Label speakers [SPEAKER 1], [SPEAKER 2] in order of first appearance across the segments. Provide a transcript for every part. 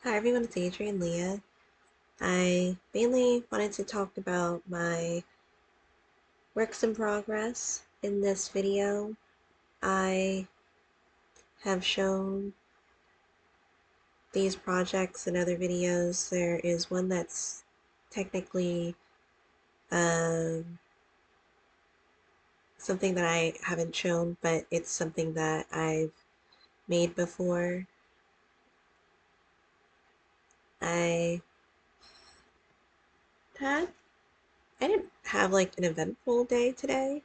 [SPEAKER 1] Hi everyone, it's Adrian Leah. I mainly wanted to talk about my works in progress in this video. I have shown these projects in other videos. There is one that's technically um, something that I haven't shown, but it's something that I've made before. I had I didn't have like an eventful day today,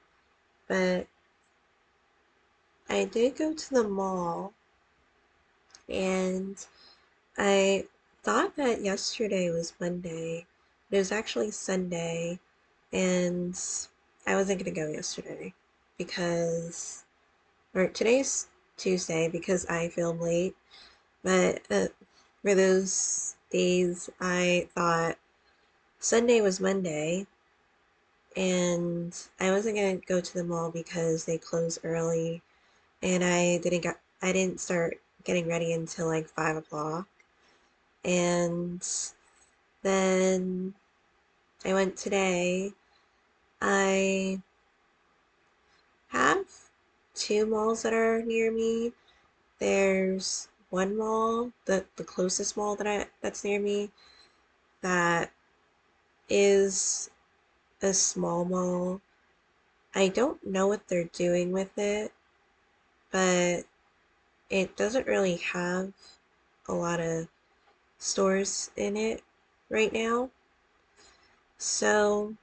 [SPEAKER 1] but I did go to the mall and I thought that yesterday was Monday, but it was actually Sunday, and I wasn't gonna go yesterday because, or today's Tuesday because I film late, but for those days I thought Sunday was Monday, and I wasn't gonna go to the mall because they close early, and I didn't start getting ready until like 5 o'clock, and then I went today. I have two malls that are near me. There's one mall, the closest mall that's near me, that is a small mall. I don't know what they're doing with it, but it doesn't really have a lot of stores in it right now. So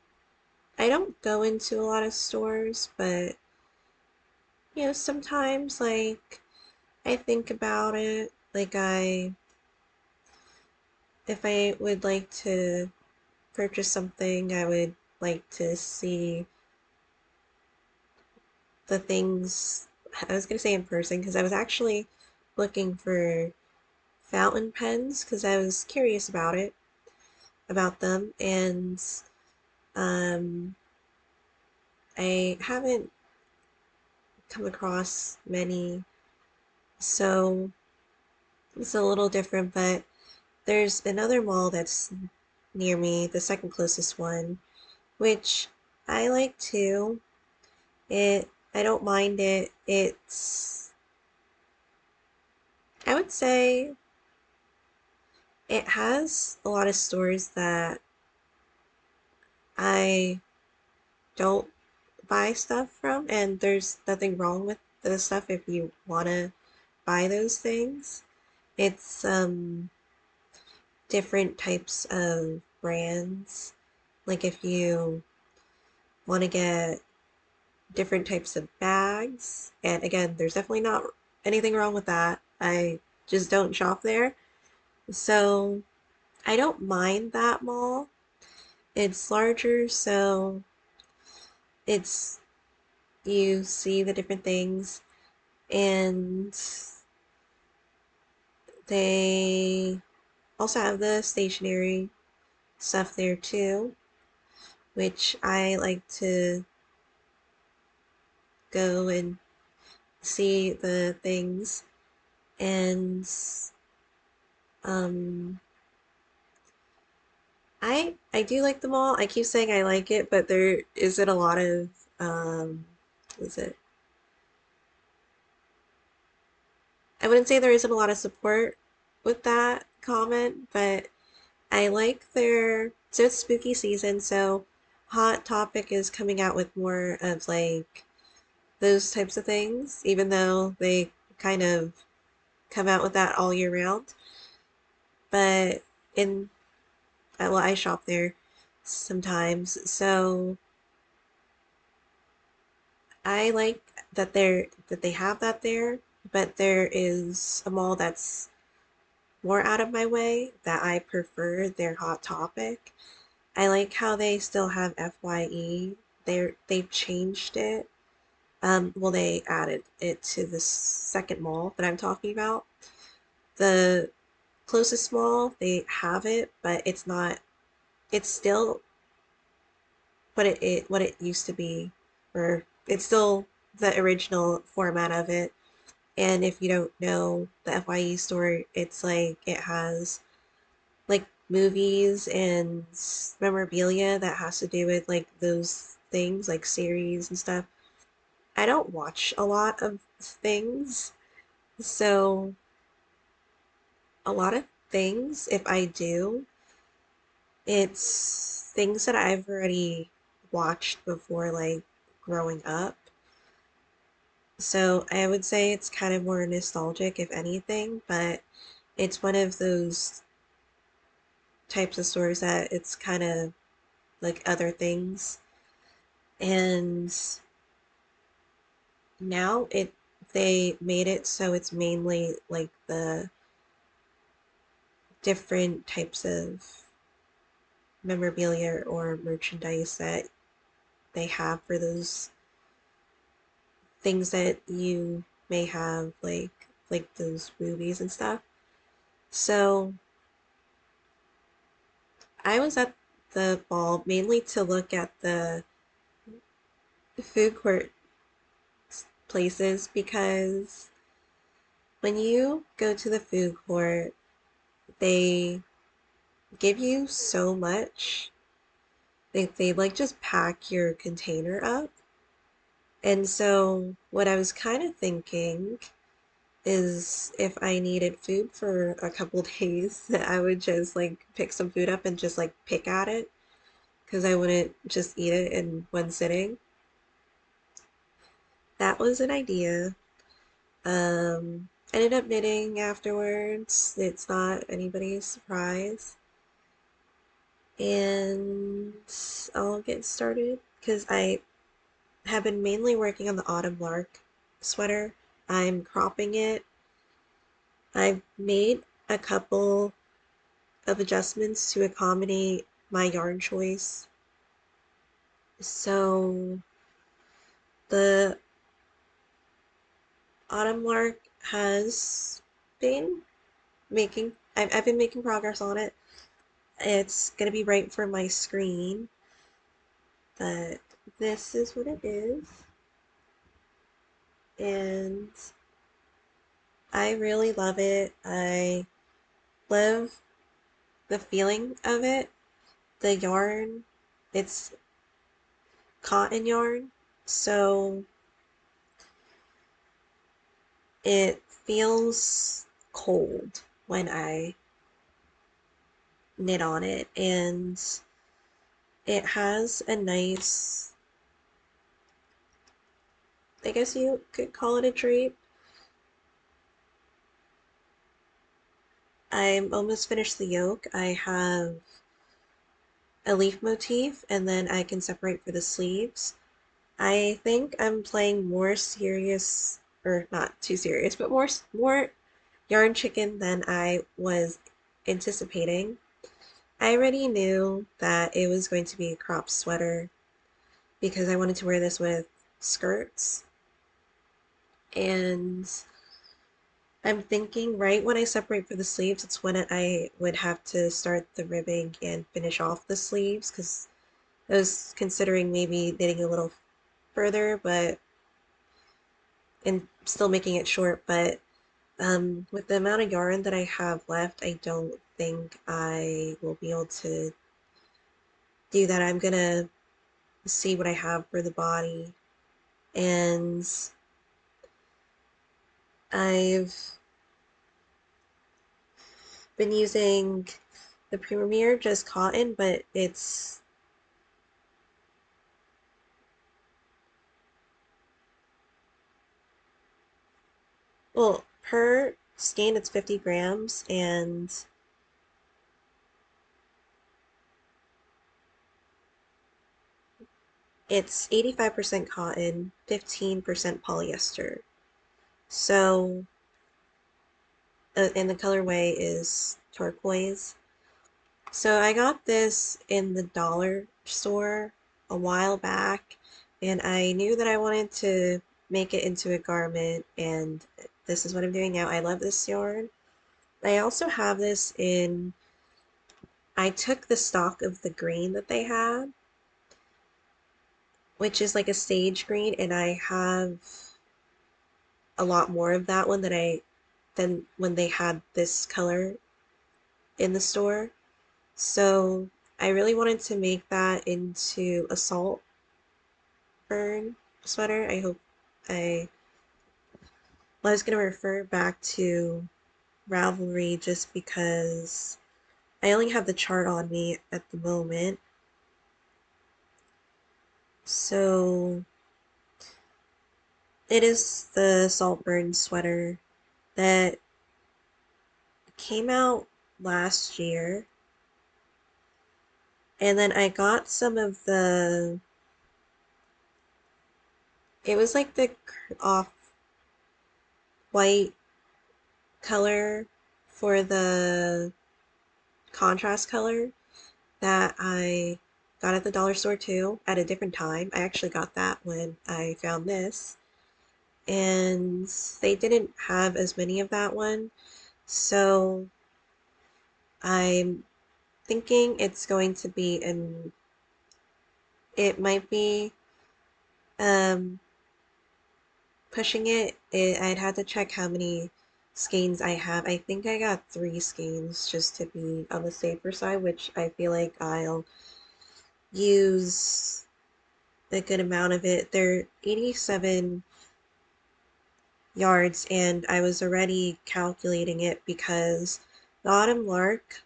[SPEAKER 1] I don't go into a lot of stores, but sometimes like I think about it. Like if I would like to purchase something, I would like to see the things, I was gonna say in person, because I was actually looking for fountain pens because I was curious about them, and um, I haven't come across many, so it's a little different, but there's another mall that's near me, the second closest one, which I like too. I don't mind it. I would say it has a lot of stores that I don't buy stuff from, and there's nothing wrong with the stuff if you want to buy those things. It's different types of brands. Like if you want to get different types of bags, and again, there's definitely not anything wrong with that. I just don't shop there. So I don't mind that mall. It's larger, so it's you see the different things, and they also have the stationery stuff there too, which I like to go and see the things. And um I do like the mall. I keep saying I like it, but there isn't a lot of is it I wouldn't say there isn't a lot of support with that comment, but I like so it's spooky season, so Hot Topic is coming out with more of like those types of things, even though they kind of come out with that all year round. But in well, I shop there sometimes, so I like that they have that there, but there is a mall that's more out of my way that I prefer their Hot Topic. I like how they still have FYE. They've changed it. Well, they added it to the second mall that I'm talking about. The closest mall, they have it, but it's not. It's still what it used to be, or it's still the original format of it. And if you don't know the FYE store, it's like it has movies and memorabilia that has to do with like those things, like series and stuff. I don't watch a lot of things, so a lot of things, if I do, it's things that I've already watched before, like growing up. So I would say it's kind of more nostalgic, if anything, but it's one of those types of stores that it's kind of like other things. And now they made it so it's mainly like the different types of memorabilia or merchandise that they have for those things that you may have like those movies and stuff. So I was at the ball mainly to look at the food court places because when you go to the food court, they give you so much. They like just pack your container up. And so what I was kind of thinking is if I needed food for a couple days, that I would just like pick some food up and just like pick at it because I wouldn't just eat it in one sitting. That was an idea. Ended up knitting afterwards. It's not anybody's surprise. And I'll get started because I have been mainly working on the Autumn Lark sweater. I'm cropping it. I've made a couple of adjustments to accommodate my yarn choice. So the Autumn Lark has been I've been making progress on it. It's gonna be right for my screen, but this is what it is. And I really love it. I love the feeling of it. The yarn, it's cotton yarn, so it feels cold when I knit on it, and it has a nice, I guess you could call it a drape. I'm almost finished the yoke. I have a leaf motif and then I can separate for the sleeves. I think I'm playing more serious, or not too serious, but more yarn chicken than I was anticipating. I already knew that it was going to be a crop sweater because I wanted to wear this with skirts. And I'm thinking right when I separate for the sleeves, it's when I would have to start the ribbing and finish off the sleeves because I was considering maybe knitting a little further, but and still making it short. But with the amount of yarn that I have left, I don't think I will be able to do that. I'm gonna see what I have for the body, and I've been using the Premier Just Cotton, but well, per skein it's 50 grams, and it's 85% cotton, 15% polyester. So, and the colorway is turquoise. So I got this in the dollar store a while back, and I knew that I wanted to make it into a garment, and this is what I'm doing now. I love this yarn. I also have this in, I took the stock of the green that they had, which is like a sage green, and I have a lot more of that one than when they had this color in the store. So I really wanted to make that into a salt burn sweater. I, well, I was going to refer back to Ravelry just because I only have the chart on me at the moment. So it is the Saltburn sweater that came out last year. And then I got some of it was like the off white color for the contrast color that I got at the dollar store too at a different time. I actually got that when I found this. And they didn't have as many of that one. So I'm thinking it's going to be it might be um pushing I'd have to check how many skeins I have. I think I got 3 skeins just to be on the safer side, which I feel like I'll use a good amount of it. They're 87 yards, and I was already calculating it because the Autumn Lark,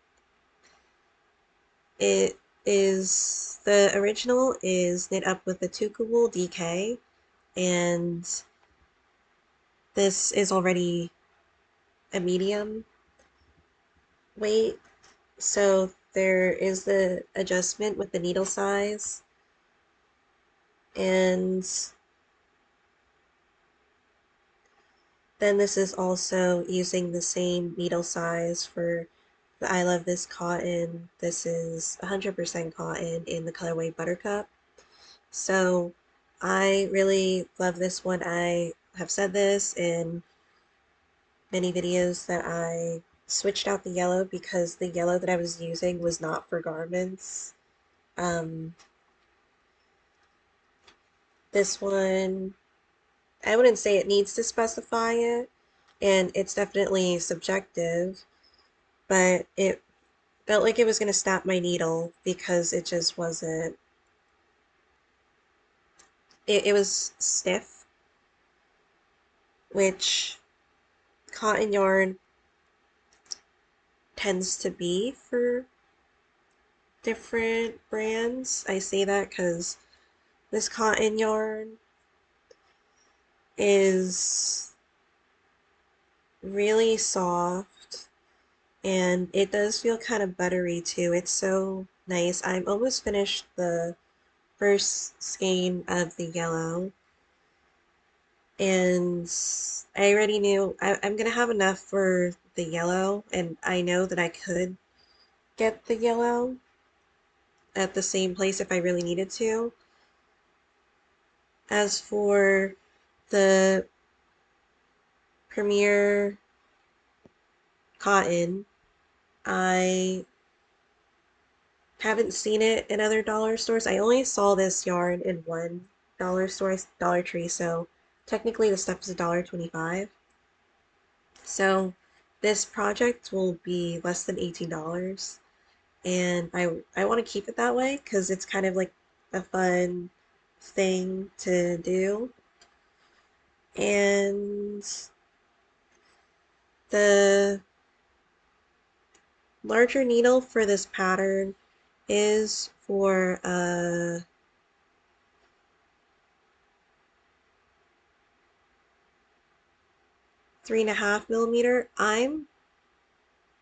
[SPEAKER 1] it the original is knit up with the Tuku wool DK, and this is already a medium weight, so there is the adjustment with the needle size, and then this is also using the same needle size for the I Love This Cotton. This is 100% cotton in the colorway Buttercup. So I really love this one. I have said this in many videos that I switched out the yellow because the yellow that I was using was not for garments. Um, this one, I wouldn't say it needs to specify it, and it's definitely subjective, but it felt like it was going to snap my needle because it just wasn't, it was stiff, which cotton yarn tends to be for different brands. I say that because this cotton yarn is really soft and it does feel kind of buttery too. It's so nice. I'm almost finished the first skein of the yellow, and I already knew I'm gonna have enough for the yellow, and I know that I could get the yellow at the same place if I really needed to. As for the Premier cotton, I haven't seen it in other dollar stores. I only saw this yarn in one dollar store, Dollar Tree, so technically the stuff is $1.25. So this project will be less than $18, and I want to keep it that way because it's kind of like a fun thing to do. And the larger needle for this pattern is for a 3.5 millimeter. I'm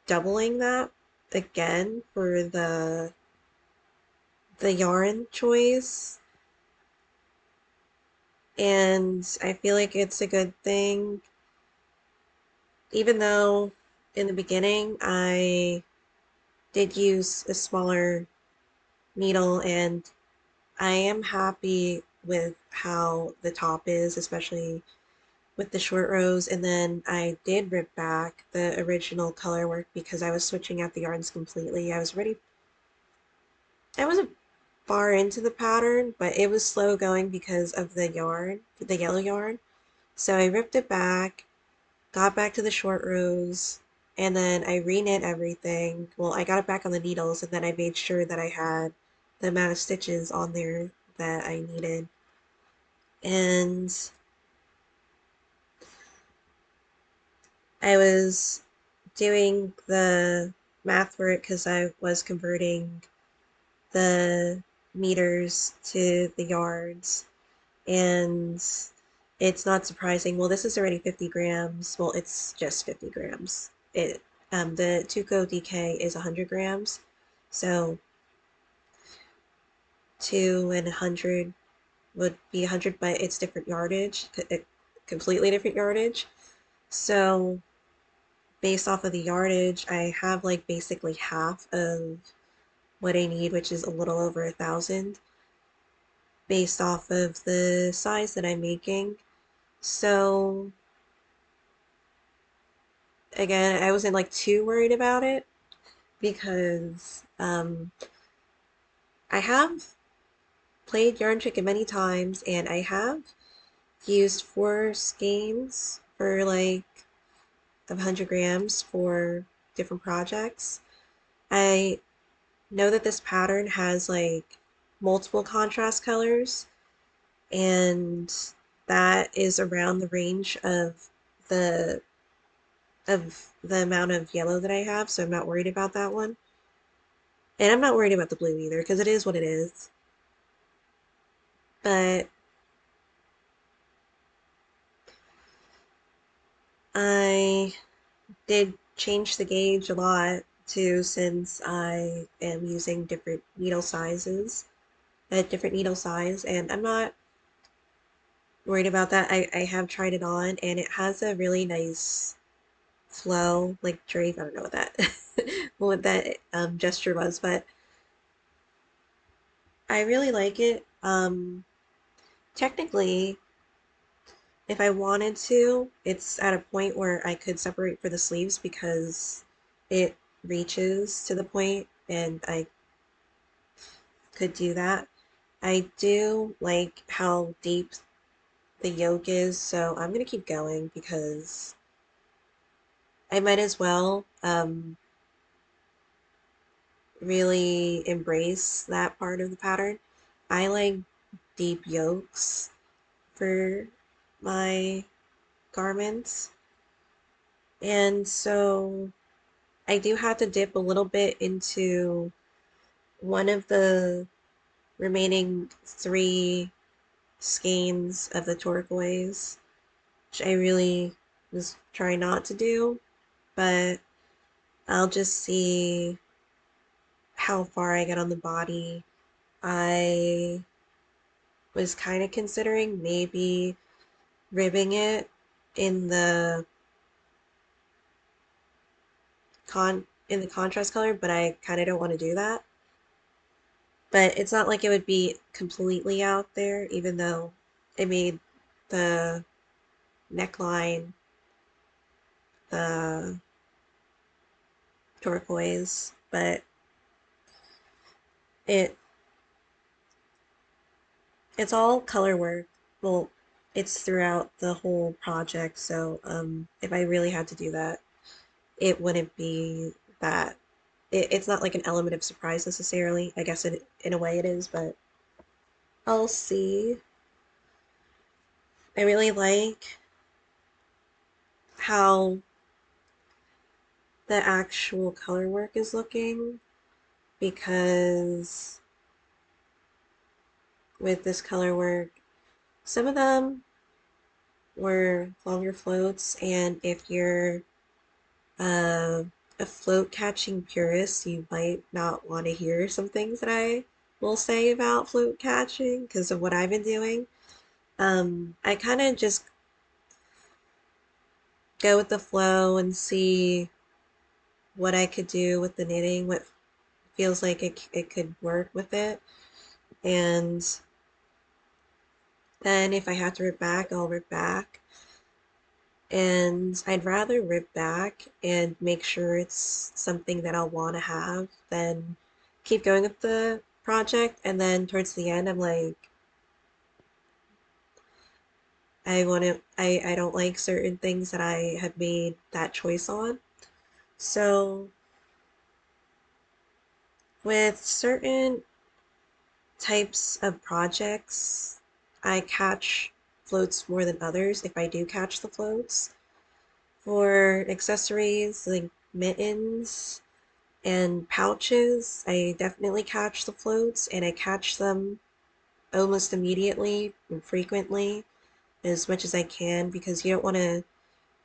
[SPEAKER 1] doubling that again for the yarn choice, and I feel like it's a good thing, even though in the beginning I did use a smaller needle, and I am happy with how the top is, especially with the short rows. And then I did rip back the original color work because I was switching out the yarns completely. I wasn't far into the pattern, but it was slow going because of the yarn, the yellow yarn. So I ripped it back, got back to the short rows, and then I reknit everything. Well, I got it back on the needles, and then I made sure that I had the amount of stitches on there that I needed. And I was doing the math for it because I was converting the meters to the yards. And it's not surprising. Well, this is already 50 grams. Well, it's just 50 grams. The Tuco DK is 100 grams. So 2 and 100 would be 100, but it's different yardage, completely different yardage. So based off of the yardage, I have like basically half of what I need, which is a little over 1,000, based off of the size that I'm making. So again, I wasn't like too worried about it because I have played Yarn Chicken many times and I have used 4 skeins for like 100 grams for different projects. I know that this pattern has like multiple contrast colors, and that is around the range the of the amount of yellow that I have, so I'm not worried about that one. And I'm not worried about the blue either, because it is what it is. But I did change the gauge a lot too, since I am using different needle sizes at different needle size, and I'm not worried about that. I have tried it on and it has a really nice flow, like drape. I don't know what that what that gesture was, but I really like it. Technically, if I wanted to, it's at a point where I could separate for the sleeves because it reaches to the point and I could do that. I do like how deep the yoke is, so I'm gonna keep going because I might as well really embrace that part of the pattern. I like deep yokes for my garments, and so I do have to dip a little bit into one of the remaining 3 skeins of the turquoise, which I really was trying not to do, but I'll just see how far I get on the body. I was kind of considering maybe ribbing it in the contrast color, but I kind of don't want to do that. But it's not like it would be completely out there, even though it made the neckline the turquoise, but it it's all color work. Well, it's throughout the whole project, so if I really had to do that, it wouldn't be that. It's not like an element of surprise necessarily. I guess in a way it is, but I'll see. I really like how the actual color work is looking because with this color work, some of them were longer floats, and if you're uh, a float catching purist, you might not want to hear some things that I will say about float catching because of what I've been doing. I kind of just go with the flow and see what I could do with the knitting, what feels like it could work with it. And then if I have to rip back, I'll rip back. And I'd rather rip back and make sure it's something that I'll want to have than keep going with the project. And then towards the end, I'm like, I don't like certain things that I have made that choice on. So with certain types of projects, I catch floats more than others if I do catch the floats. For accessories like mittens and pouches, I definitely catch the floats and I catch them almost immediately and frequently as much as I can because you don't want to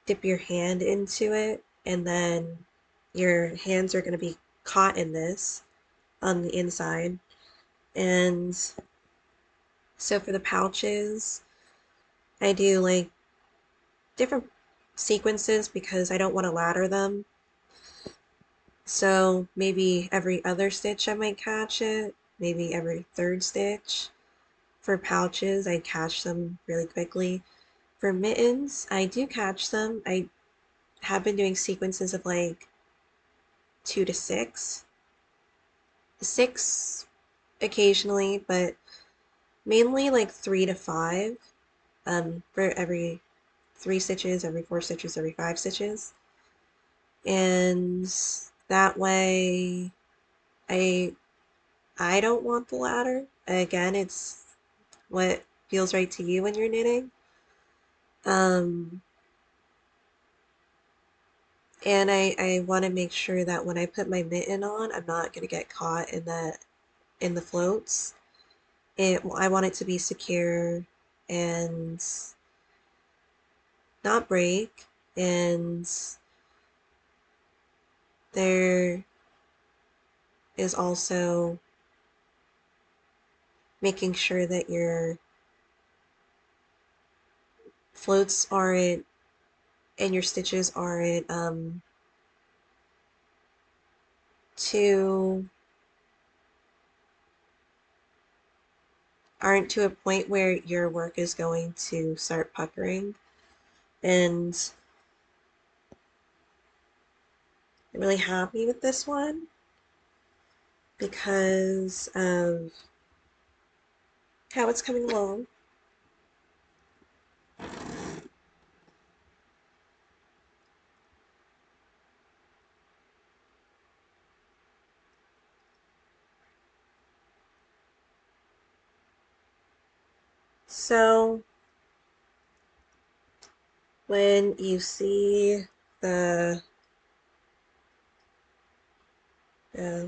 [SPEAKER 1] dip your hand into it and then your hands are going to be caught in this on the inside. And so for the pouches, I do like different sequences because I don't want to ladder them. So maybe every other stitch I might catch it, maybe every third stitch. For pouches, I catch them really quickly. For mittens, I do catch them. I have been doing sequences of like 2 to 6. 6 occasionally, but mainly like 3 to 5 for every 3 stitches, every 4 stitches, every 5 stitches. And that way I I don't want the ladder. Again, it's what feels right to you when you're knitting. Um, and I want to make sure that when I put my mitten on, I'm not going to get caught in the floats. I want it to be secure and not break. And there is also making sure that your floats aren't and your stitches too aren't to a point where your work is going to start puckering. And I'm really happy with this one because of how it's coming along. So when you see the uh,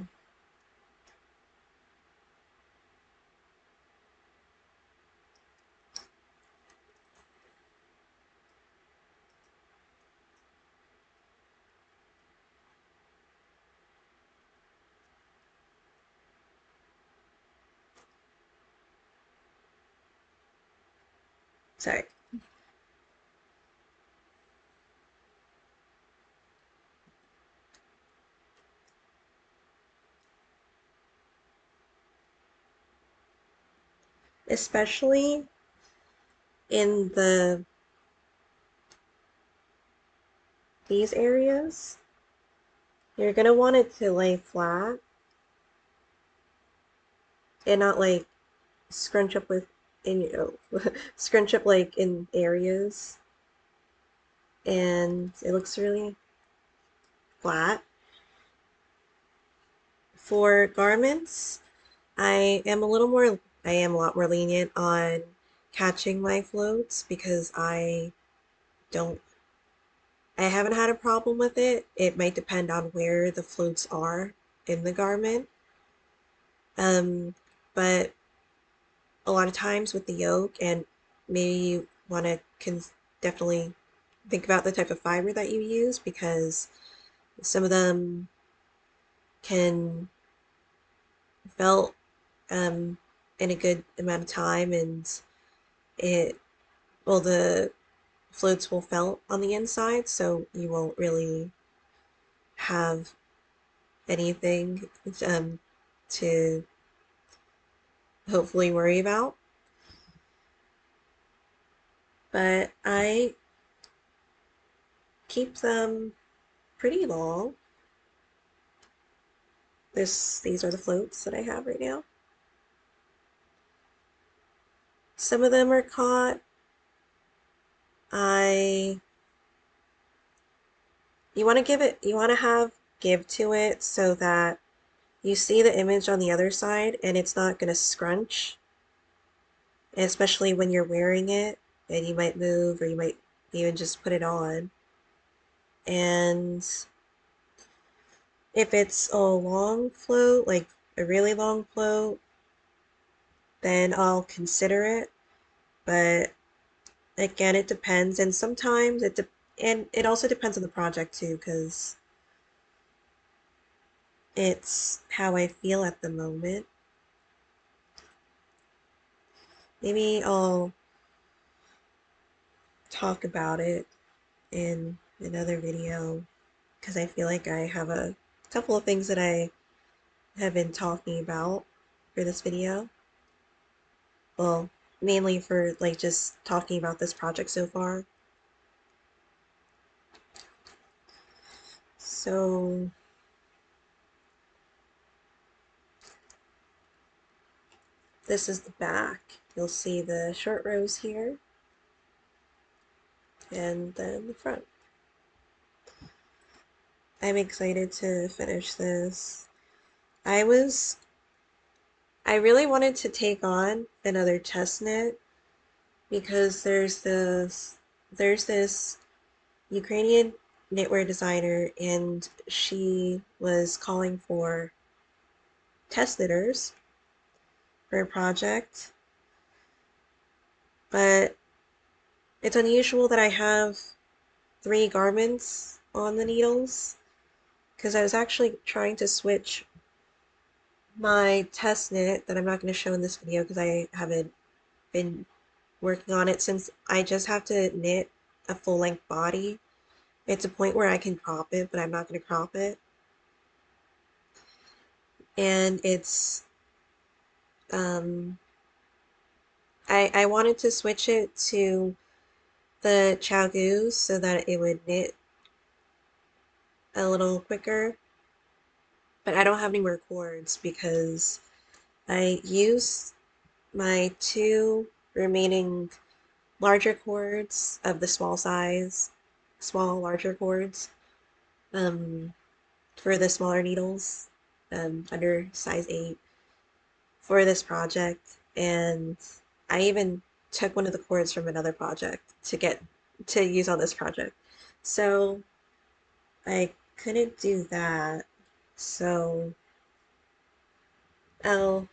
[SPEAKER 1] sorry, especially in these areas, you're gonna want it to lay flat and not like scrunch up with in scrunch up like in areas, and it looks really flat. For garments, I am a lot more lenient on catching my floats because don't, I haven't had a problem with it. It might depend on where the floats are in the garment. Um, but a lot of times with the yoke, and maybe you want to definitely think about the type of fiber that you use because some of them can felt in a good amount of time and it well the floats will felt on the inside so you won't really have anything to hopefully worry about. But I keep them pretty long. These are the floats that I have right now. Some of them are caught. I you want to have give to it so that you see the image on the other side and it's not going to scrunch, especially when you're wearing it and you might move or you might even just put it on. And if it's a long float, like a really long float, then I'll consider it. But again, it depends, and sometimes and it also depends on the project too, because it's how I feel at the moment. Maybe I'll talk about it in another video because I feel like I have a couple of things that I have been talking about for this video. Well, mainly for like just talking about this project so far. So this is the back. You'll see the short rows here and then the front. I'm excited to finish this. I was I really wanted to take on another chest knit because there's this Ukrainian knitwear designer and she was calling for test knitters for a project, but it's unusual that I have 3 garments on the needles because I was actually trying to switch my test knit that I'm not going to show in this video because I haven't been working on it since I just have to knit a full-length body. It's a point where I can crop it, but I'm not going to crop it. And it's um I wanted to switch it to the Chow Goose so that it would knit a little quicker, but I don't have any more cords because I used my 2 remaining larger cords of the small larger cords, um, for the smaller needles, under size 8 for this project, and I even took one of the cords from another project to use on this project. So I couldn't do that. So I'll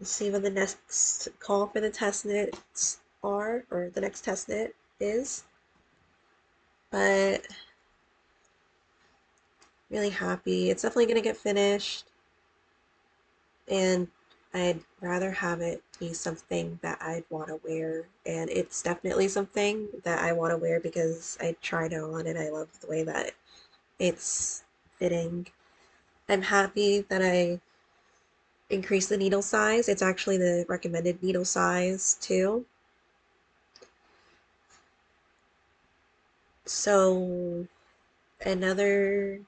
[SPEAKER 1] see when the next call for the test knits are, or the next test knit is. But really happy. It's definitely gonna get finished, and I'd rather have it be something that I'd want to wear. And it's definitely something that I want to wear because I tried it on and I love the way that it's fitting. I'm happy that I increased the needle size. It's actually the recommended needle size too. So another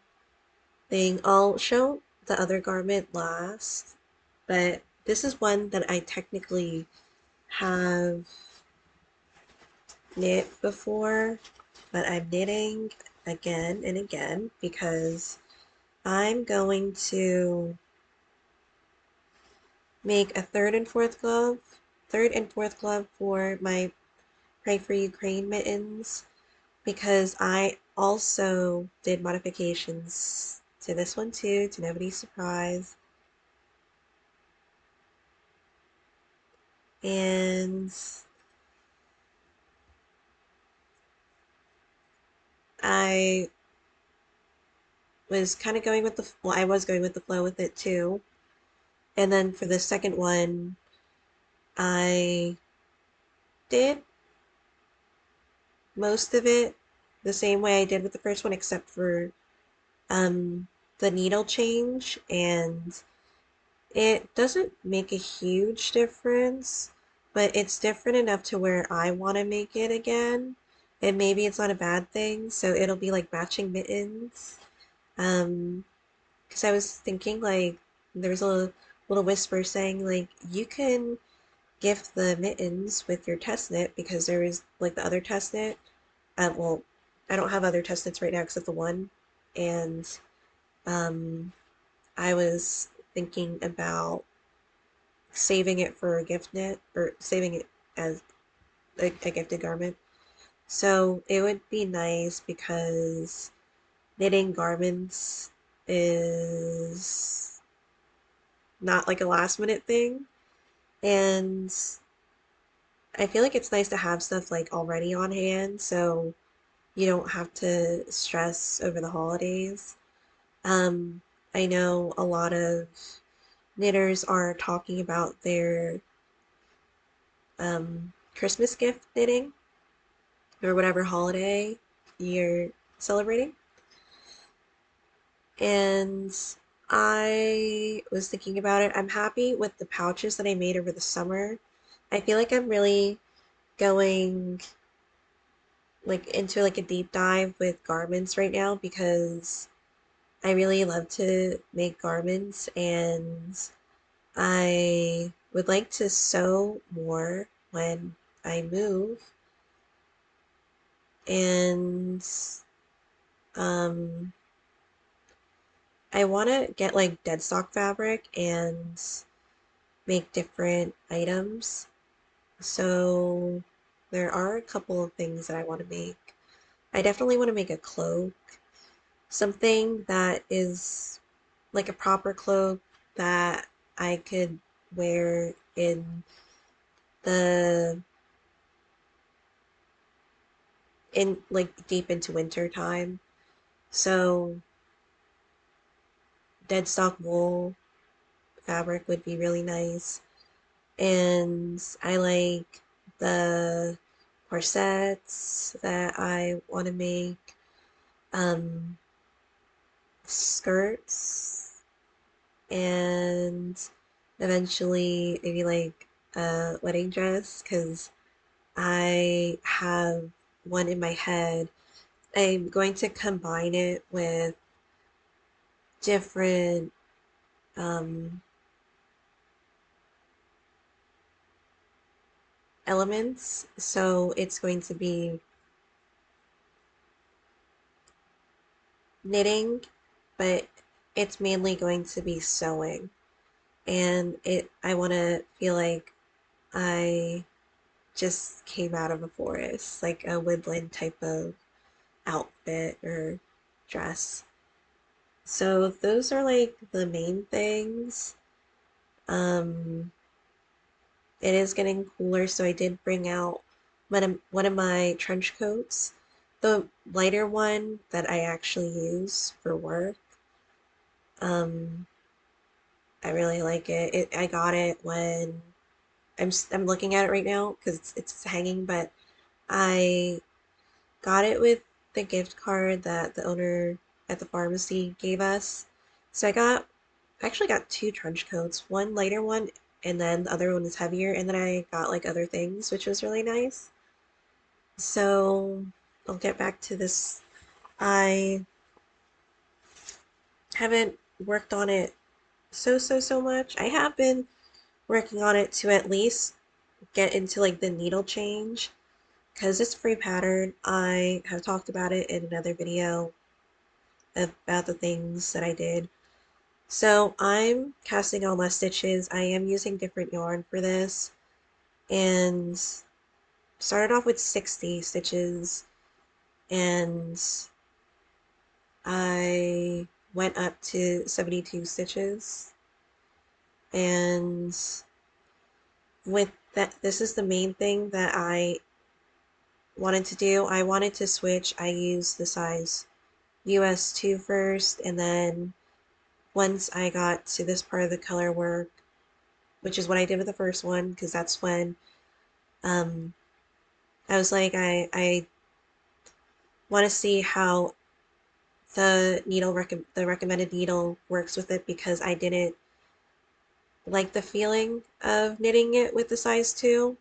[SPEAKER 1] thing, I'll show the other garment last, but this is one that I technically have knit before, but I'm knitting again and again because I'm going to make a third and fourth glove for my Pray for Ukraine mittens because I also did modifications to this one too, to nobody's surprise. And I was kind of going with I was going with the flow with it too. And then for the second one, I did most of it the same way I did with the first one, except for the needle change, and it doesn't make a huge difference, but it's different enough to where I want to make it again, and maybe it's not a bad thing, so it'll be like matching mittens. Because I was thinking like there's a little whisper saying like you can gift the mittens with your test knit because there is like the other test knit. Well, I don't have other test knits right now except the one, and um, I was thinking about saving it for a gift knit or saving it as a gifted garment. So it would be nice because knitting garments is not like a last minute thing. And I feel like it's nice to have stuff like already on hand so you don't have to stress over the holidays. Um, I know a lot of knitters are talking about their Christmas gift knitting or whatever holiday you're celebrating. And I was thinking about it. I'm happy with the pouches that I made over the summer. I feel like I'm really going like into like a deep dive with garments right now because I really love to make garments and I would like to sew more when I move and um I want to get like dead stock fabric and make different items. So there are a couple of things that I want to make. I definitely want to make a cloak, something that is like a proper cloak that I could wear the in like deep into winter time. So dead stock wool fabric would be really nice. And I like the corsets that I want to make, um, skirts, and eventually maybe like a wedding dress because I have one in my head. I'm going to combine it with different um, elements. So it's going to be knitting, but it's mainly going to be sewing. And I want to feel like I just came out of a forest, like a woodland type of outfit or dress. So those are like the main things. Um, it is getting cooler, so I did bring out one of my trench coats, the lighter one that I actually use for work. Um, I really like it. I got it when I'm looking at it right now because it's hanging, but I got it with the gift card that the owner at the pharmacy gave us. So I actually got two trench coats, one lighter one, and then the other one is heavier. And then I got like other things, which was really nice. So I'll get back to this. I haven't worked on it so much. I have been working on it to at least get into like the needle change because it's free pattern. I have talked about it in another video about the things that I did. So I'm casting on less stitches. I am using different yarn for this and started off with 60 stitches and I went up to 72 stitches and with that this is the main thing that I wanted to do. I wanted to switch. I used the size US 2 first and then once I got to this part of the color work, which is what I did with the first one, because that's when um, I was like, I want to see how the recommended needle works with it because I didn't like the feeling of knitting it with the size 2,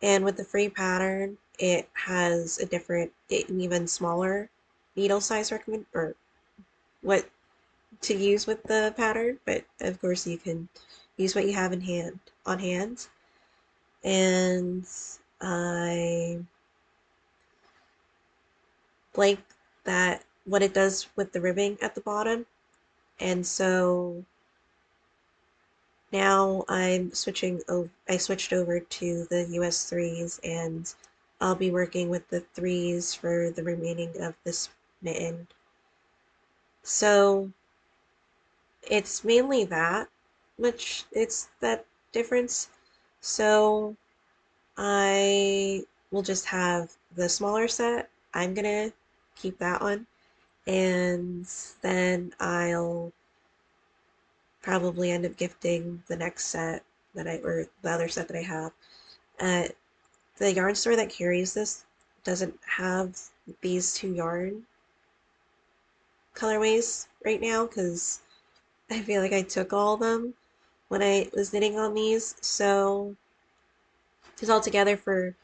[SPEAKER 1] and with the free pattern, it has an even smaller needle size recommend or what to use with the pattern, but of course you can use what you have in hand on hand. And I like that what it does with the ribbing at the bottom. And so now I switched over to the US threes, and I'll be working with the threes for the remaining of this mitten. So it's mainly that, which it's that difference. So I will just have the smaller set. I'm gonna keep that one, and then I'll probably end up gifting the next set or the other set that I have. Uh, the yarn store that carries this doesn't have these two yarn colorways right now because I feel like I took all of them when I was knitting on these. So, because altogether for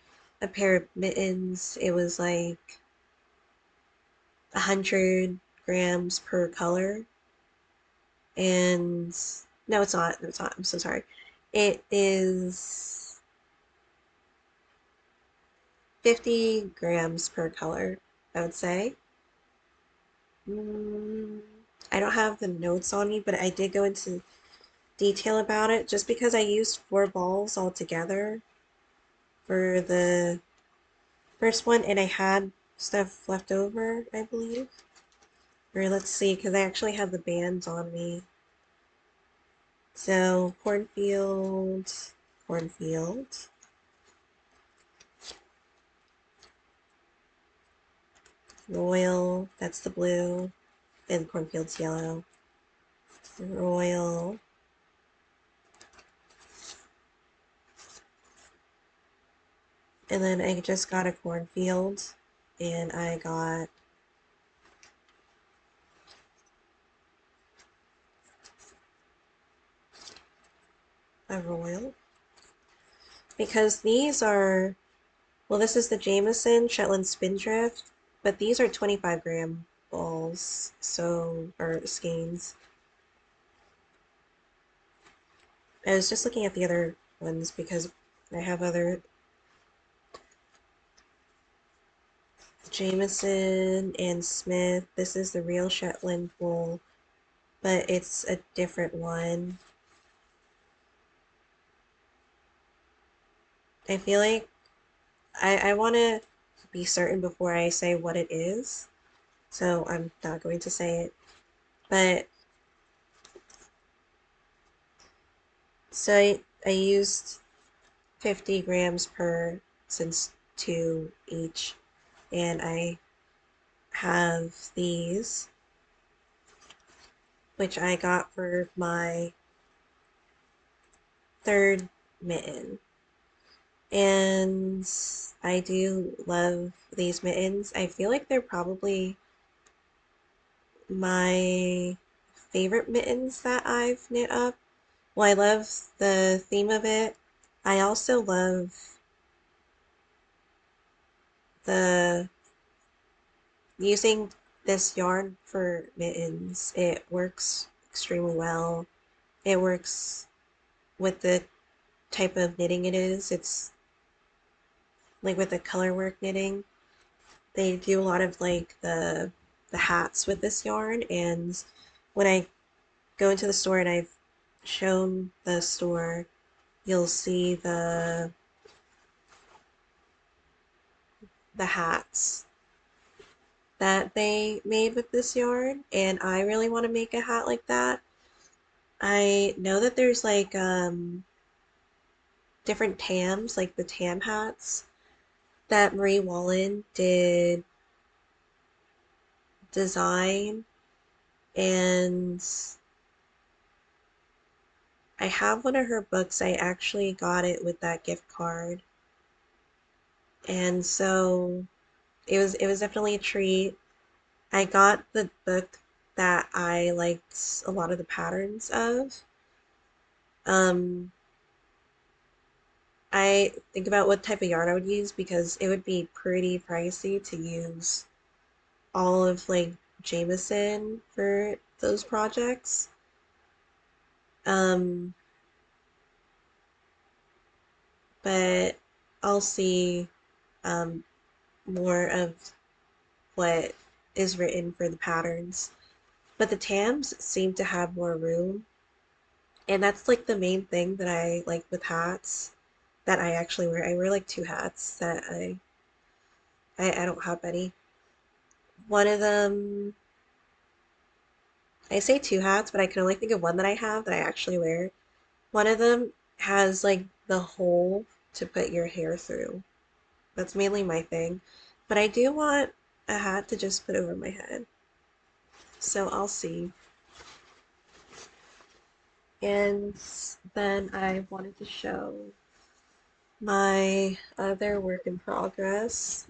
[SPEAKER 1] a pair of mittens, it was like 100 grams per color. And no, it's not. No, it's not. I'm so sorry. It is 50 grams per color, I would say. Mm, I don't have the notes on me, but I did go into detail about it just because I used 4 balls altogether for the first one, and I had stuff left over, I believe. Or let's see, because I actually have the bands on me. So, cornfield, royal, that's the blue, and cornfield's yellow. Royal, and then I just got a cornfield, and I got a royal. Because these are, well, this is the Jameson Shetland Spindrift, but these are 25-gram balls, so, or skeins. I was just looking at the other ones because I have other Jameson and Smith. This is the real Shetland wool, but it's a different one. I feel like I want to be certain before I say what it is, so I'm not going to say it. But so I used 50 grams per since 2 each, and I have these, which I got for my third mitten. And I do love these mittens. I feel like they're probably my favorite mittens that I've knit up. Well, I love the theme of it. I also love the using this yarn for mittens. It works extremely well. It works with the type of knitting it is. It's like with the color work knitting. They do a lot of like the hats with this yarn, and when I go into the store and I've shown the store, you'll see the hats that they made with this yarn, and I really want to make a hat like that. I know that there's like different tams, like the tam hats that Marie Wallen did design, and I have one of her books. I actually got it with that gift card. And so it was definitely a treat. I got the book that I liked a lot of the patterns of. Um, I think about what type of yarn I would use because it would be pretty pricey to use all of like Jameson for those projects. Um, but I'll see um, more of what is written for the patterns. But the Tams seem to have more room, and that's like the main thing that I like with hats that I actually wear. I wear like two hats that I don't have any. One of them, I say two hats, but I can only think of one that I have that I actually wear. One of them has like the hole to put your hair through. That's mainly my thing. But I do want a hat to just put over my head. So I'll see. And then I wanted to show my other work in progress.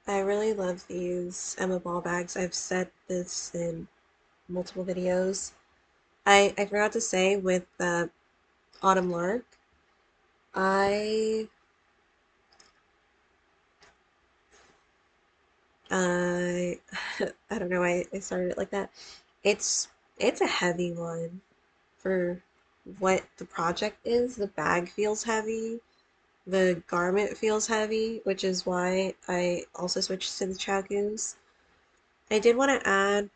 [SPEAKER 1] I really love these Emma Ball bags. I've said this in multiple videos. I forgot to say with the Autumn Lark, I I I don't know why I started it like that. It's it's a heavy one for what the project is. The bag feels heavy. The garment feels heavy, which is why I also switched to the Chagus. I did want to add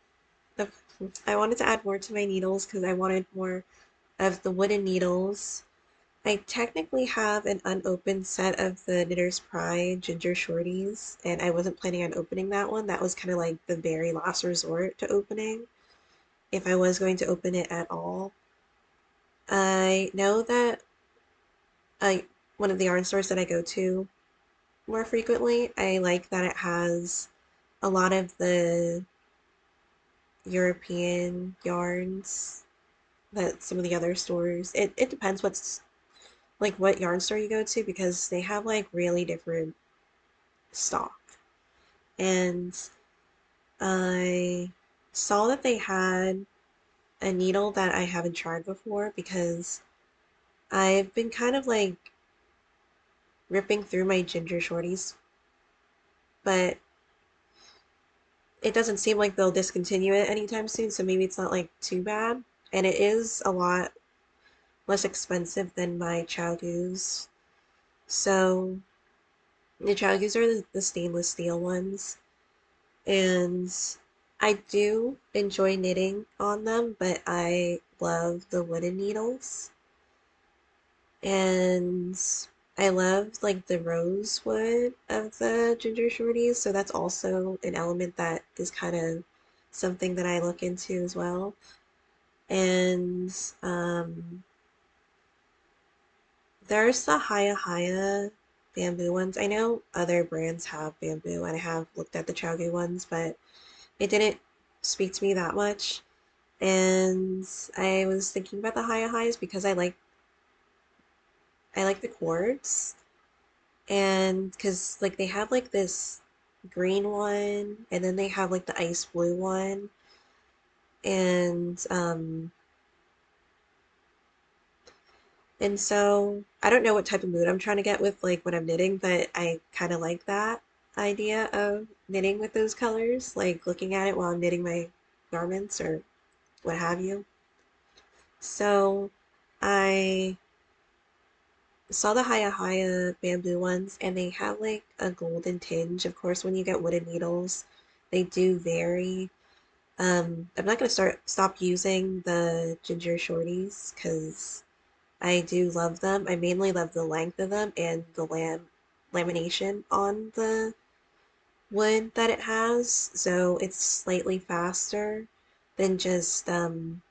[SPEAKER 1] the I wanted to add more to my needles because I wanted more of the wooden needles. I technically have an unopened set of the Knitter's Pride Ginger Shorties, and I wasn't planning on opening that one. That was kind of like the very last resort to opening, if I was going to open it at all. I know that I one of the yarn stores that I go to more frequently, I like that it has a lot of the European yarns that some of the other stores. It depends what's like what yarn store you go to because they have like really different stock. And I saw that they had a needle that I haven't tried before because I've been kind of like ripping through my ginger shorties, but it doesn't seem like they'll discontinue it anytime soon, so maybe it's not like too bad. And it is a lot less expensive than my Chowdoos. So the Chowdoos are the stainless steel ones, and I do enjoy knitting on them, but I love the wooden needles. And I love like the rosewood of the ginger shorties, so that's also an element that is kind of something that I look into as well. And there's the Haya bamboo ones. I know other brands have bamboo, and I have looked at the Chowgu ones, but it didn't speak to me that much. And I was thinking about the Hayas because I like the cords, and because like they have like this green one, and then they have like the ice blue one, and and so I don't know what type of mood I'm trying to get with like when I'm knitting, but I kind of like that idea of knitting with those colors, like looking at it while I'm knitting my garments or what have you. So I saw the Haya bamboo ones, and they have like a golden tinge. Of course, when you get wooden needles, they do vary. I'm not gonna stop using the ginger shorties because I do love them. I mainly love the length of them and the lamination on the wood that it has. So it's slightly faster than just again,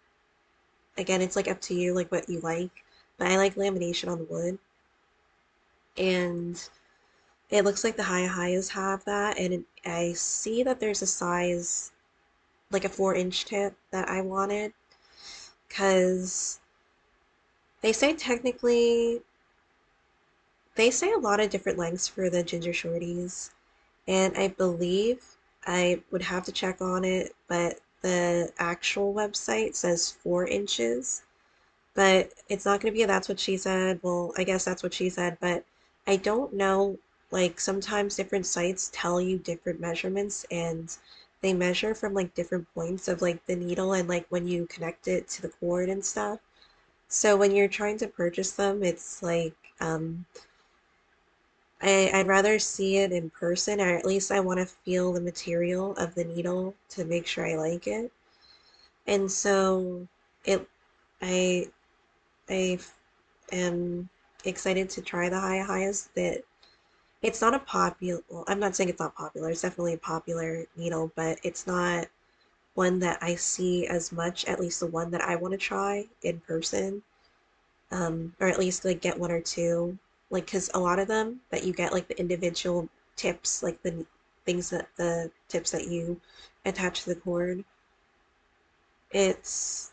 [SPEAKER 1] it's like up to you, like what you like. But I like lamination on the wood, and it looks like the Hayas have that, and I see that there's a size like a 4-inch tip that I wanted because they say technically they say a lot of different lengths for the ginger shorties, and I believe I would have to check on it, but the actual website says 4 inches. But it's not going to be a that's what she said. Well, I guess that's what she said, but I don't know like sometimes different sites tell you different measurements and they measure from like different points of like the needle and like when you connect it to the cord and stuff. So when you're trying to purchase them, it's like I'd rather see it in person, or at least I want to feel the material of the needle to make sure I like it. And so it I I am excited to try the high highest that it's not a popular, well, I'm not saying it's not popular, it's definitely a popular needle, but it's not one that I see as much, at least the one that I want to try in person, or at least like get one or two, like, because a lot of them that you get, like the individual tips, like the things that the tips that you attach to the cord, it's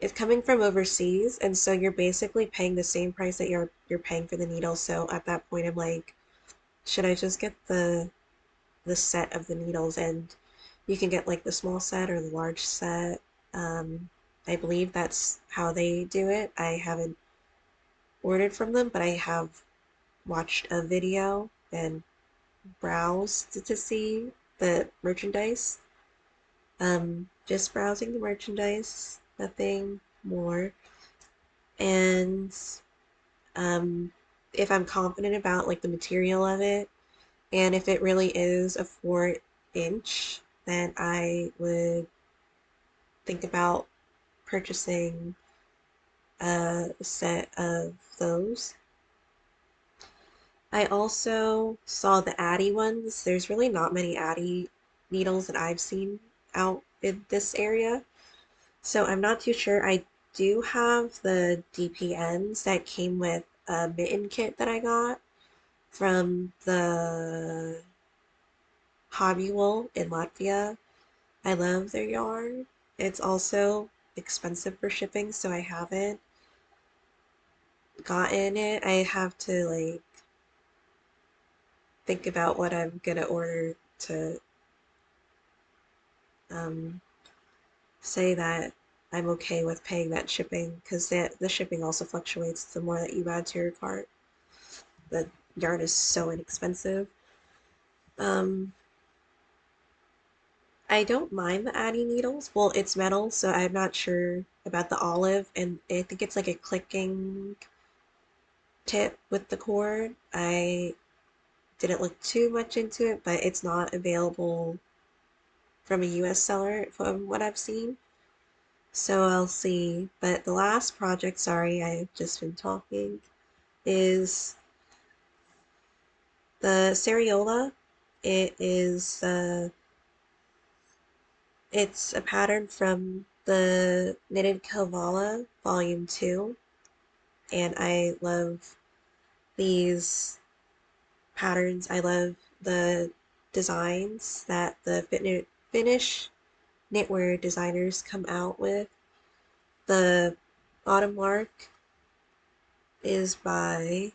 [SPEAKER 1] it's coming from overseas, and so you're basically paying the same price that you're paying for the needle. So at that point, I'm like, should I just get the set of the needles? And you can get like the small set or the large set. I believe that's how they do it. I haven't ordered from them, but I have watched a video and browsed to see the merchandise. Just browsing the merchandise, nothing more. And um, if I'm confident about like the material of it, and if it really is a 4 inch, then I would think about purchasing a set of those. I also saw the Addy ones. There's really not many Addy needles that I've seen out in this area, so I'm not too sure. I do have the DPNs that came with a mitten kit that I got from the Hobby Wool in Latvia. I love their yarn. It's also expensive for shipping, so I haven't gotten it. I have to like think about what I'm gonna order to um, say that I'm okay with paying that shipping, because the shipping also fluctuates the more that you add to your cart. The yarn is so inexpensive. Um, I don't mind the Addy needles. Well, it's metal, so I'm not sure about the olive, and I think it's like a clicking tip with the cord. I didn't look too much into it, but it's not available from a US seller from what I've seen. So I'll see. But the last project, sorry, I've just been talking, is the Seriola. It is it's a pattern from the Knitted Kavala Volume 2, and I love these patterns. I love the designs that the Finnish knitwear designers come out with. The Autumn Lark is by,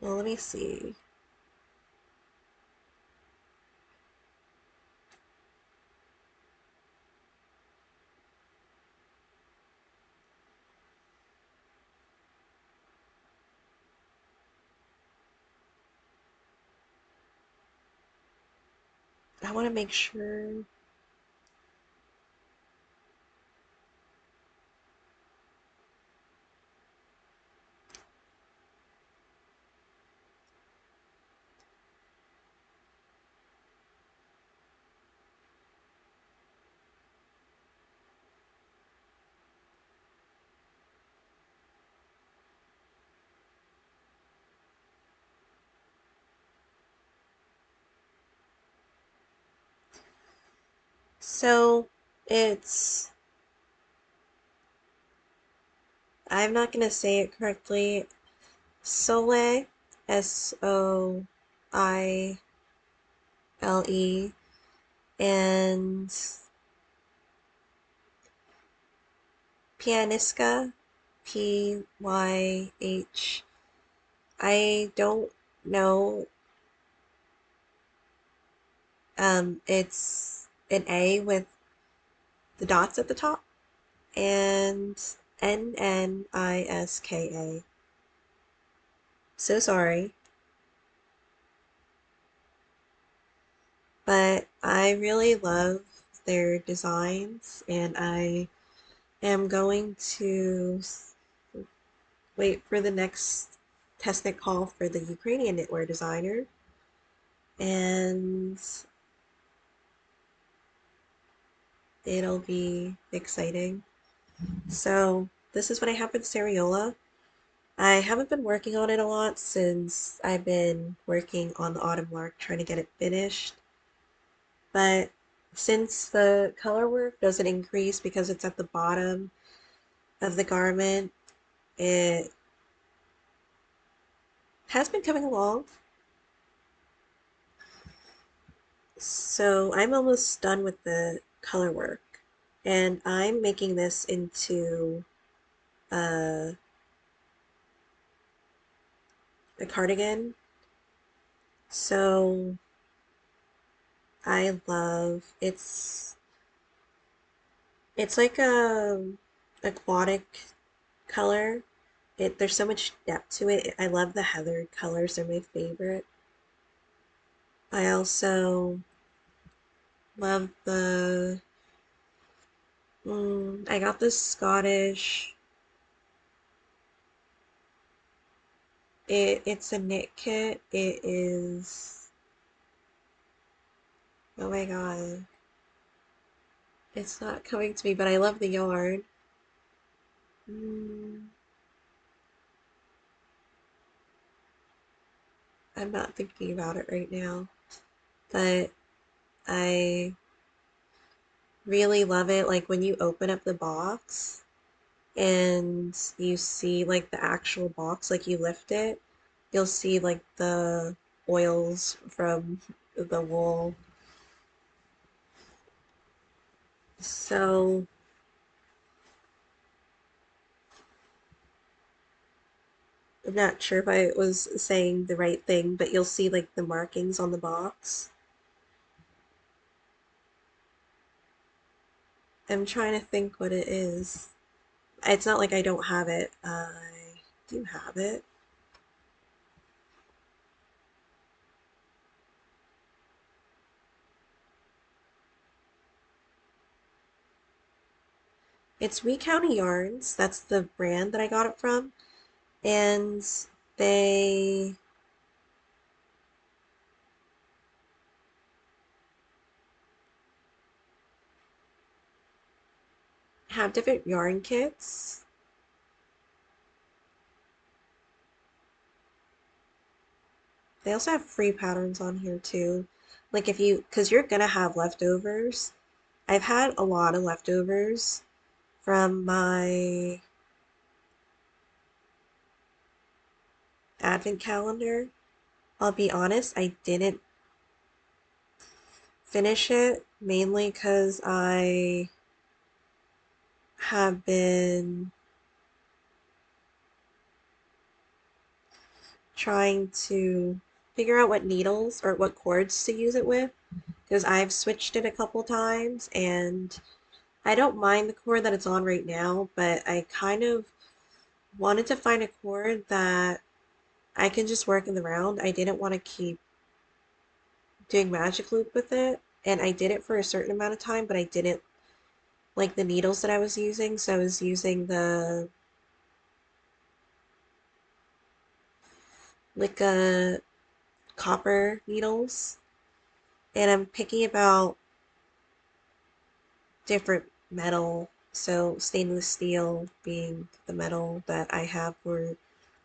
[SPEAKER 1] well, let me see. I want to make sure. So it's, I'm not going to say it correctly. Soleil, Soile, and Pianisca, Pyh. I don't know. It's an A with the dots at the top, and Nniska. So sorry, but I really love their designs, and I am going to wait for the next testnet call for the Ukrainian knitwear designer, and it'll be exciting. So this is what I have with Sariola. I haven't been working on it a lot since I've been working on the Autumn Lark, trying to get it finished. But since the color work doesn't increase because it's at the bottom of the garment, it has been coming along. So I'm almost done with the color work. And I'm making this into a, a cardigan. So I love it's like a aquatic color. There's so much depth to it. I love the heathered colors, they're my favorite. I also love I got this Scottish, it's a knit kit. It is, oh my god, it's not coming to me, but I love the yarn. Mm, I'm not thinking about it right now, but I really love it. Like when you open up the box and you see like the actual box, like you lift it, you'll see like the oils from the wool. So I'm not sure if I was saying the right thing, but you'll see like the markings on the box. I'm trying to think what it is. It's not like I don't have it. I do have it. It's We County Yarns. That's the brand that I got it from. And they have different yarn kits. They also have free patterns on here too. Like if you, because you're gonna have leftovers. I've had a lot of leftovers from my advent calendar. I'll be honest, I didn't finish it mainly because I have been trying to figure out what needles or what cords to use it with because I've switched it a couple times and I don't mind the cord that it's on right now, but I kind of wanted to find a cord that I can just work in the round. I didn't want to keep doing magic loop with it, and I did it for a certain amount of time, but I didn't like the needles that I was using, so I was using the like copper needles, and I'm picking about different metal, so stainless steel being the metal that I have for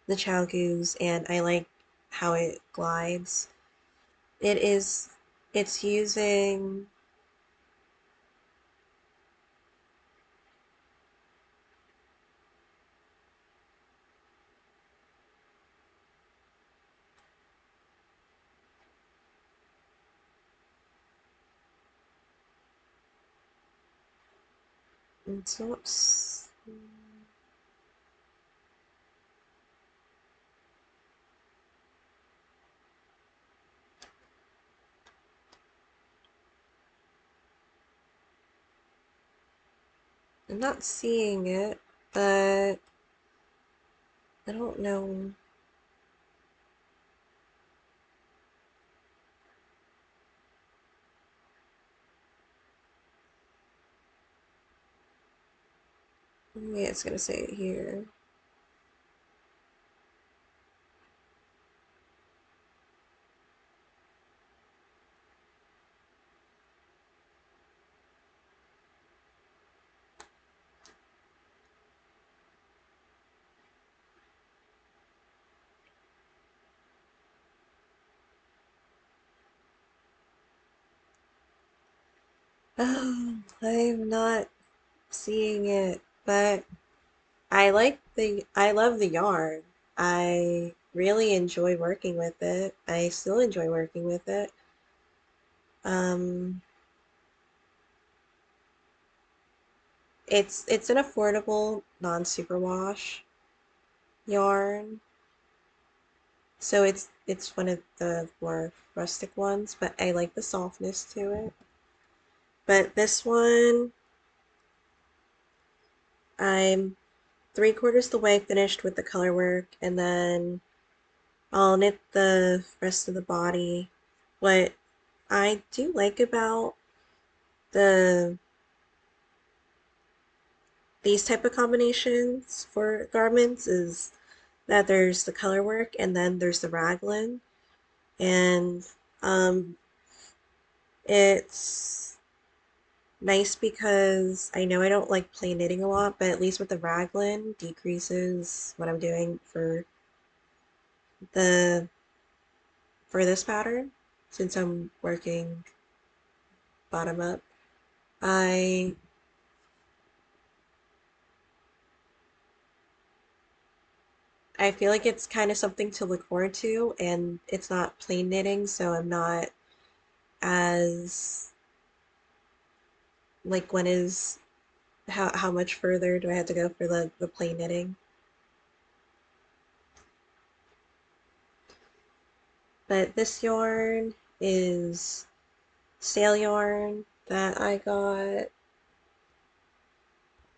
[SPEAKER 1] the chalgoos, and I like how it glides. It is, it's using, it's not, I'm not seeing it, but I don't know. Yeah, it's gonna say it here. Oh, I'm not seeing it, but I love the yarn. I really enjoy working with it. I still enjoy working with it. Um, it's an affordable non-superwash yarn. So it's one of the more rustic ones, but I like the softness to it. But this one, I'm three-quarters the way finished with the color work, and then I'll knit the rest of the body. What I do like about the these type of combinations for garments is that there's the color work and then there's the raglan, and um, it's nice because I know I don't like plain knitting a lot, but at least with the raglan decreases what I'm doing the for this pattern since I'm working bottom up. I I feel like it's kind of something to look forward to, and it's not plain knitting, so I'm not as like when is how much further do I have to go for the plain knitting? But this yarn is sale yarn that I got,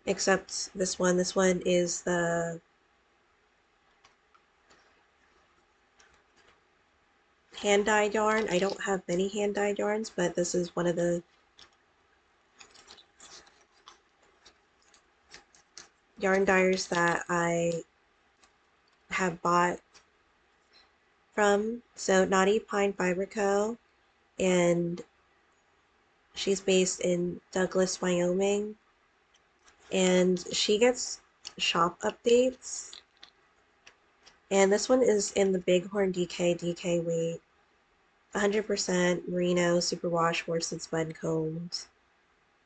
[SPEAKER 1] except this one. This one is the hand dyed yarn. I don't have many hand dyed yarns, but this is one of the yarn dyers that I have bought from. So Naughty Pine Fiber Co. And she's based in Douglas, Wyoming. And she gets shop updates. And this one is in the Bighorn DK weight. 100% merino superwash worsted spun combs.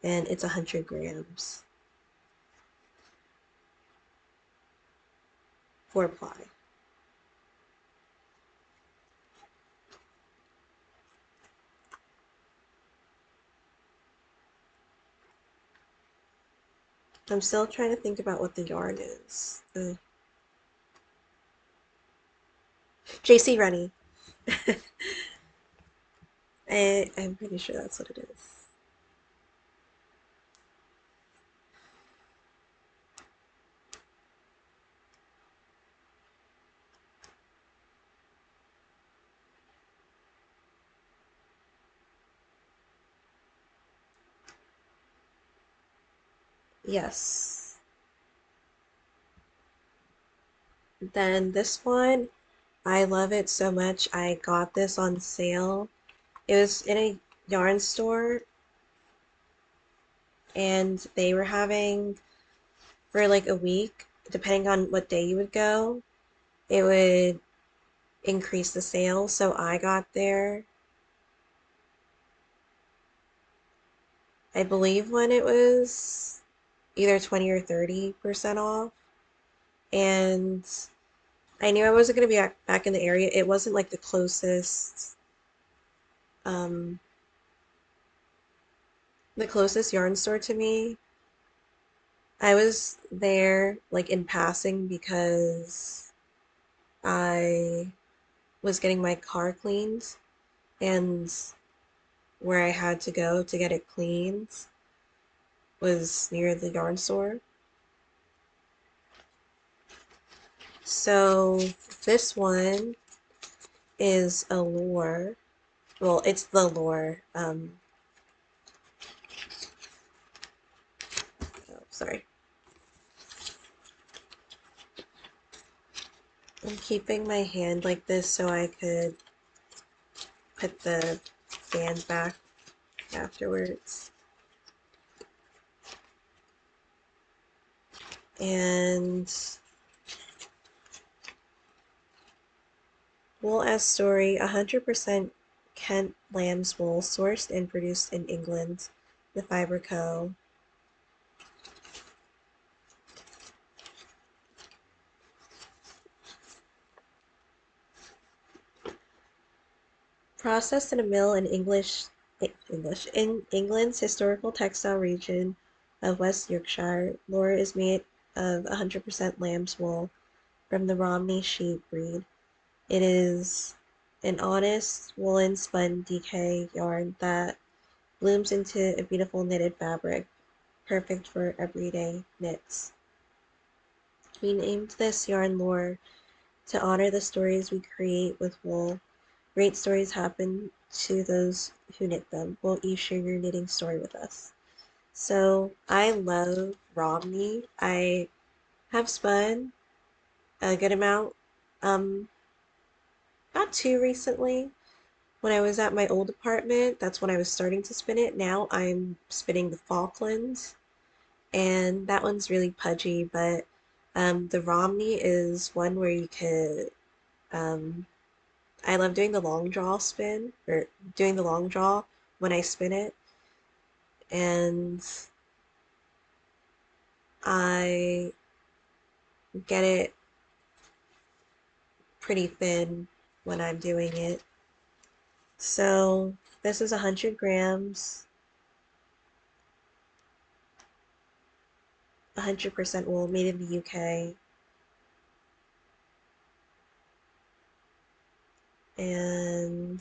[SPEAKER 1] And it's 100 grams. 4 ply. I'm still trying to think about what the yarn is. The JC Rennie. I'm pretty sure that's what it is. Yes. Then this one, I love it so much. I got this on sale. It was in a yarn store, and they were having for like a week, depending on what day you would go, it would increase the sale. So I got there, I believe, when it was either 20 or 30% off. And I knew I wasn't going to be back in the area. It wasn't like um, the closest yarn store to me. I was there like in passing because I was getting my car cleaned, and where I had to go to get it cleaned was near the yarn store. So this one is a lure. Well, it's the lure. Oh, sorry. I'm keeping my hand like this so I could put the band back afterwards. And wool as story, 100% Kent lamb's wool, sourced and produced in England, the Fibre Co. Processed in a mill in in England's historical textile region of West Yorkshire, lore is made of 100% lamb's wool from the Romney sheep breed. It is an honest woolen spun DK yarn that blooms into a beautiful knitted fabric, perfect for everyday knits. We named this yarn lore to honor the stories we create with wool. Great stories happen to those who knit them. Won't you share your knitting story with us? So I love Romney. I have spun a good amount, um, not too recently. When I was at my old apartment, that's when I was starting to spin it. Now I'm spinning the Falklands, and that one's really pudgy, but the Romney is one where you could, um, I love doing the long draw spin, or doing the long draw when I spin it, and I get it pretty thin when I'm doing it. So this is 100 grams, 100% wool, made in the UK. And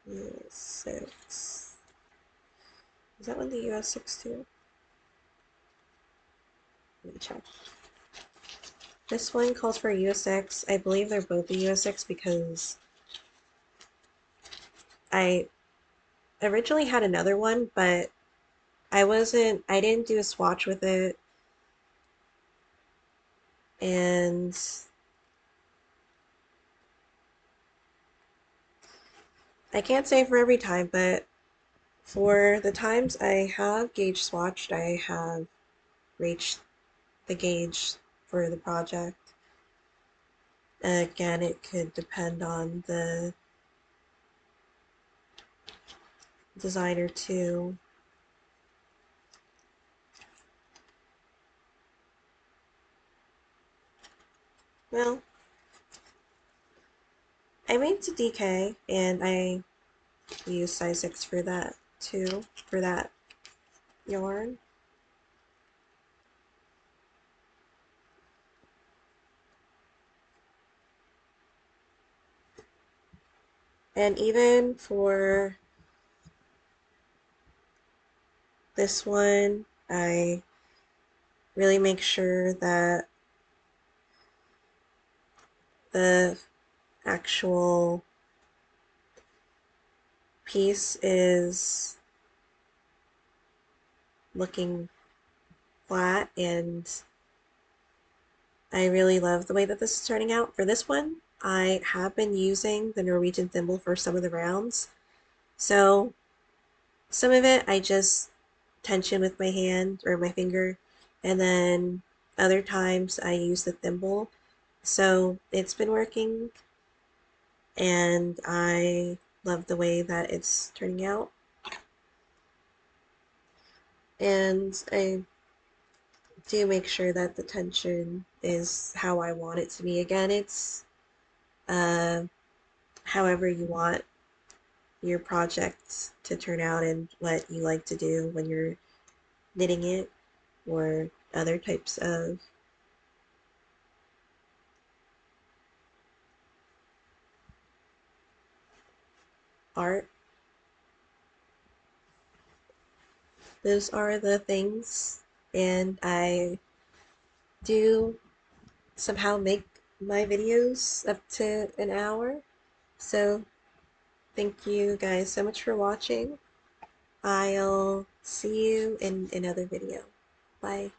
[SPEAKER 1] US6. Is that one the US6 too? Let me check. This one calls for US6. I believe they're both the US6 because I originally had another one, but I didn't do a swatch with it, and I can't say for every time, but for the times I have gauge swatched, I have reached the gauge for the project. Again, it could depend on the designer too. Well, I made to DK and I use size 6 for that too, for that yarn. And even for this one, I really make sure that the actual piece is looking flat, and I really love the way that this is turning out. For this one, I have been using the Norwegian thimble for some of the rounds. So some of it I just tension with my hand or my finger, and then other times I use the thimble. So it's been working, and I love the way that it's turning out. And I do make sure that the tension is how I want it to be. Again, it's uh, however you want your project to turn out and what you like to do when you're knitting it, or other types of art. Those are the things, and I do somehow make my videos up to an hour. So thank you guys so much for watching. I'll see you in another video. Bye.